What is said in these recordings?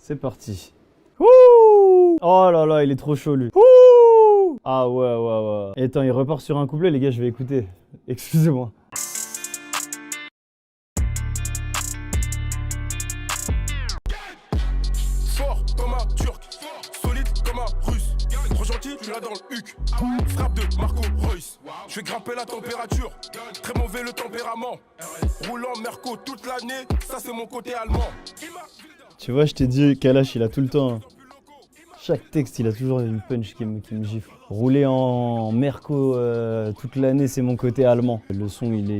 C'est parti. Ouh, oh là là, il est trop chaud lui. Ouh, ah ouais. Et attends, il repart sur un couplet, les gars, je vais écouter. Excusez-moi. Fort comme un turc, solide comme un russe. Trop gentil, tu l'as dans le huc. Frappe de Marco Reus. Je vais grimper la température. Très mauvais le tempérament. Roulant Merco toute l'année, ça c'est mon côté allemand. Tu vois, je t'ai dit, Kalash, il a tout le temps. Hein. Chaque texte, il a toujours une punch qui me gifle. Rouler en Merco toute l'année, c'est mon côté allemand. Le son, il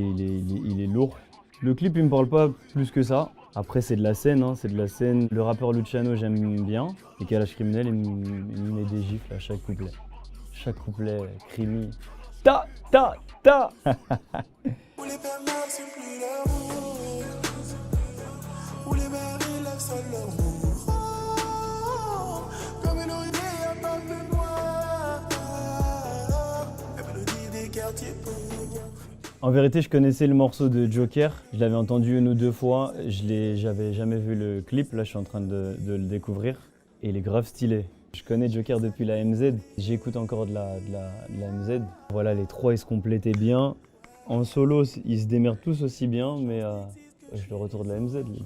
est lourd. Le clip, il me parle pas plus que ça. Après, c'est de la scène, hein, c'est de la scène. Le rappeur Luciano, j'aime bien. Et Kalash Criminel, il me met des gifles à chaque couplet. Chaque couplet, crimi. Ta. En vérité, je connaissais le morceau de Joker, je l'avais entendu une ou deux fois, j'avais jamais vu le clip, là je suis en train de le découvrir et il est grave stylé. Je connais Joker depuis la MZ, j'écoute encore de la MZ. Voilà, les trois ils se complétaient bien. En solo, ils se démerdent tous aussi bien, mais je le retour de la MZ lui.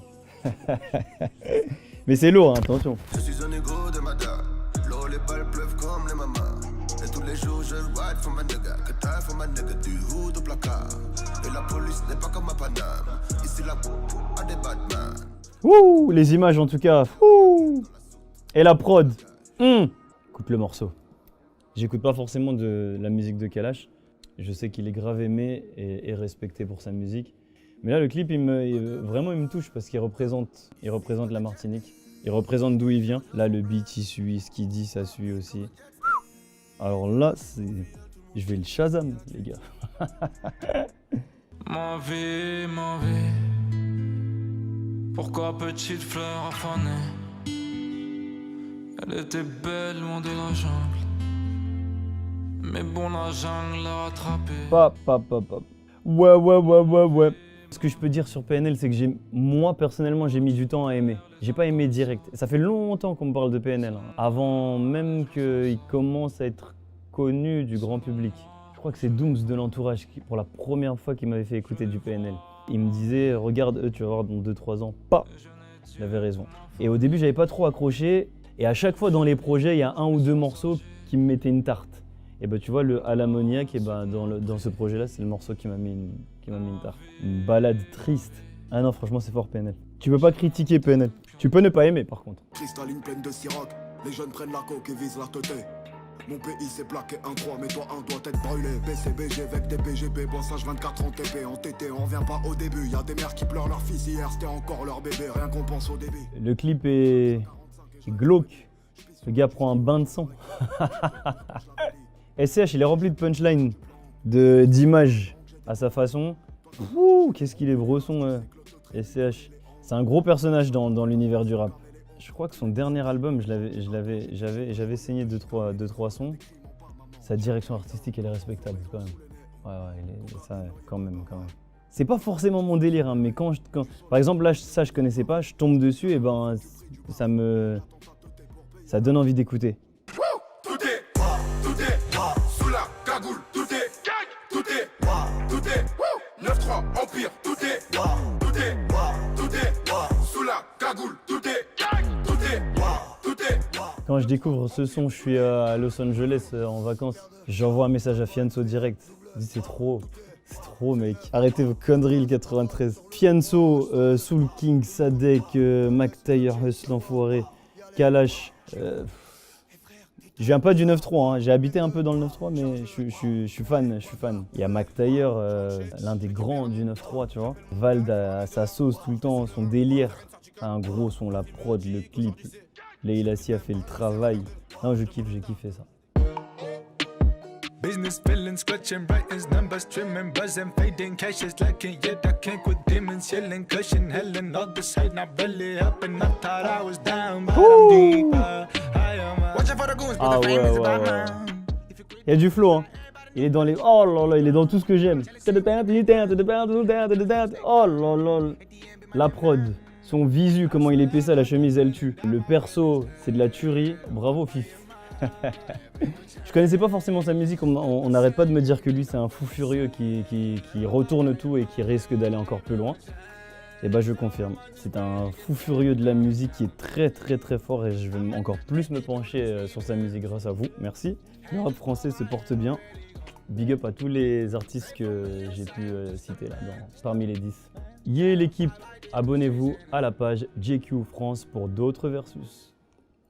Mais c'est lourd, hein, attention. Je suis un égo de Mada, l'eau les balles pleuvent comme les mamas. Et tous les jours je ride for ma nigga, que t'as for ma nigga du hood au placard. Et la police n'est pas comme à Paname, ici la a des Batman. Ouh, les images en tout cas. Ouh. Et la prod. Écoute le morceau. J'écoute pas forcément de la musique de Kalash. Je sais qu'il est grave aimé et respecté pour sa musique. Mais là, le clip, vraiment, il me touche parce qu'il représente la Martinique. Il représente d'où il vient. Là, le beat, il suit. Ce qu'il dit, ça suit aussi. Alors là, je vais le Shazam, les gars. Ma vie. Pourquoi petite fleur affanée? Elle était belle, loin de la jungle. Mais bon, la jungle l'a rattrapée. Ouais. Ce que je peux dire sur PNL, c'est que moi, personnellement, j'ai mis du temps à aimer. J'ai pas aimé direct. Ça fait longtemps qu'on me parle de PNL, hein. Avant même qu'il commence à être connu du grand public. Je crois que c'est Dooms de l'entourage qui, pour la première fois, qui m'avait fait écouter du PNL. Il me disait, regarde, tu vas voir dans 2-3 ans. Il avait raison. Et au début, j'avais pas trop accroché. Et à chaque fois, dans les projets, il y a un ou deux morceaux qui me mettaient une tarte. Et bah, tu vois, le À l'ammoniaque, dans ce projet-là, c'est le morceau qui m'a mis une tarte. Une balade triste. Ah non, franchement, c'est fort PNL. Tu peux pas critiquer PNL. Tu peux ne pas aimer, par contre. Cristalline pleine de Ciroc, les jeunes prennent la coke et visent la teuté. Mon pays s'est plaqué un 3, mais toi un doit être brûlé. BCBG avec des BGB, bossage 24 en TP. En TT, on revient pas au début. Y'a des mères qui pleurent leur fils, hier c'était encore leur bébé. Rien qu'on pense au début. Le clip est glauque. Le gars prend un bain de sang. SCH, il est rempli de punchlines, d'images à sa façon. Ouh, qu'est-ce qu'il est bresson, SCH. C'est un gros personnage dans l'univers du rap. Je crois que son dernier album, j'avais saigné 2-3 sons. Sa direction artistique, elle est respectable quand même. Ouais, ça, quand même. C'est pas forcément mon délire, hein, mais quand par exemple là, ça je connaissais pas, je tombe dessus et ben ça donne envie d'écouter. Tout est sous la cagoule. Tout est 9-3 Empire. Tout est sous la cagoule. Tout est Quand je découvre ce son, je suis à Los Angeles en vacances. J'envoie un message à Fianso direct. Je dis c'est trop mec. Arrêtez vos conneries le 93. Fianso, Soul King, Sadek, Mac Taylor, Hustle l'enfoiré, Kalash. Je viens pas du 9-3, hein. J'ai habité un peu dans le 9-3, mais je suis fan. Il y a Mac Taylor, l'un des grands du 9-3, tu vois. Vald à sa sauce tout le temps, son délire. Un gros son, la prod, le clip. Leila Si a fait le travail. Non, j'ai kiffé ça. Business villains clutching, writing numbers, trimming, buzzing, fading, cash is lacking. Yet I can't quit demons, yelling, cushion, helen, all the side, not really helping. I thought I was down, but I'm deeper. I am watching for the goons, but the fame is about mine. Il y a du flow, hein. Il est dans les. Oh là là, il est dans tout ce que j'aime. Oh là là. La prod. Son visu, comment il épais ça, la chemise elle tue. Le perso, c'est de la tuerie. Bravo Fif. Je connaissais pas forcément sa musique, on n'arrête pas de me dire que lui c'est un fou furieux qui retourne tout et qui risque d'aller encore plus loin. Et bah je confirme, c'est un fou furieux de la musique qui est très fort et je vais encore plus me pencher sur sa musique grâce à vous, merci. Le rap français se porte bien. Big up à tous les artistes que j'ai pu citer là, parmi les 10. Yeah l'équipe, abonnez-vous à la page JQ France pour d'autres versus.